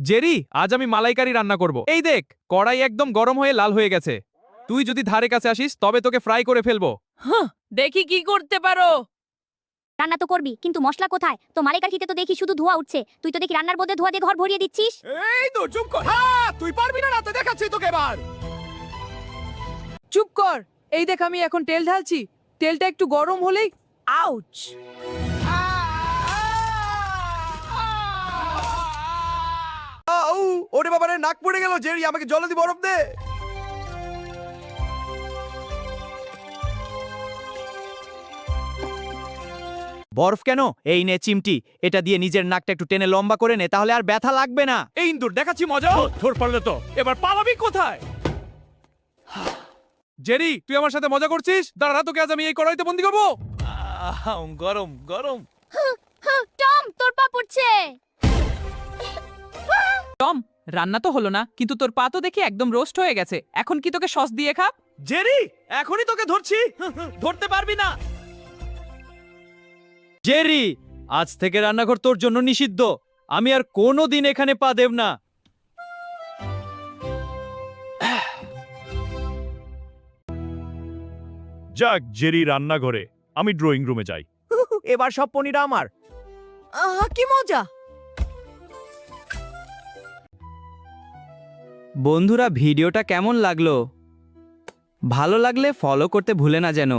Jerry, আজ আমি মালাইকারি রান্না করব। এই দেখ, কড়াই একদম গরম হয়ে লাল হয়ে গেছে। তুই যদি ধারে কাছে আসিস তবে তোকে ফ্রাই করে ফেলবো। দেখি কি করতে পারো। রান্না তো করবি, কিন্তু মশলা কোথায়? তো মালাইকাঠিতে তো দেখি শুধু ধোঁয়া উঠছে। তুই তো দেখি রান্নার মধ্যে ধোঁয়া দিয়ে ঘর ভরিয়ে দিচ্ছিস। এই তো চুপ কর। তুই পারবি না, তো দেখাচ্ছি তোকে এবার। চুপ কর। এই দেখ, আমি এখন তেল ঢালছি। তেলটা একটু গরম হলেই আউচ। ওরে বাবারে, নাক পড়ে গেল। জেরি, আমাকে জলদি বরফ দে। বরফ কেন? এই নে চিমটি, এটা দিয়ে নিজের নাকটা একটু টেনে লম্বা করে নে, তাহলে আর ব্যথা লাগবে না। এই ইন্দুর, দেখাচ্ছি মজা। ধর পারলে তো, এবার পালাবি কোথায়? জেরি, তুই আমার সাথে মজা করছিস? দাঁড়া, তোকে আজ আমি এই কড়াইতে বন্দি করবো। গরম গরম। টম, তোর পা পড়ছে। টম, রান্না তো হলো না, কিন্তু তোর পা তো দেখি একদম রোস্ট হয়ে গেছে। এখন কি তোকে সস দিয়ে খাব? জেরি, এখনই তোকে ধরছি। ধরতে পারবি না। জেরি, আজ থেকে রান্নাঘর তোর জন্য নিষিদ্ধ। আমি আর কোনোদিন এখানে পা দেব না। যাক, জেরি রান্নাঘরে, আমি ড্রয়িং রুমে যাই। এবার সব পনির আমার। কি মজা। বন্ধুরা, ভিডিওটা কেমন লাগলো? ভালো লাগলে ফলো করতে ভুলে না যেন।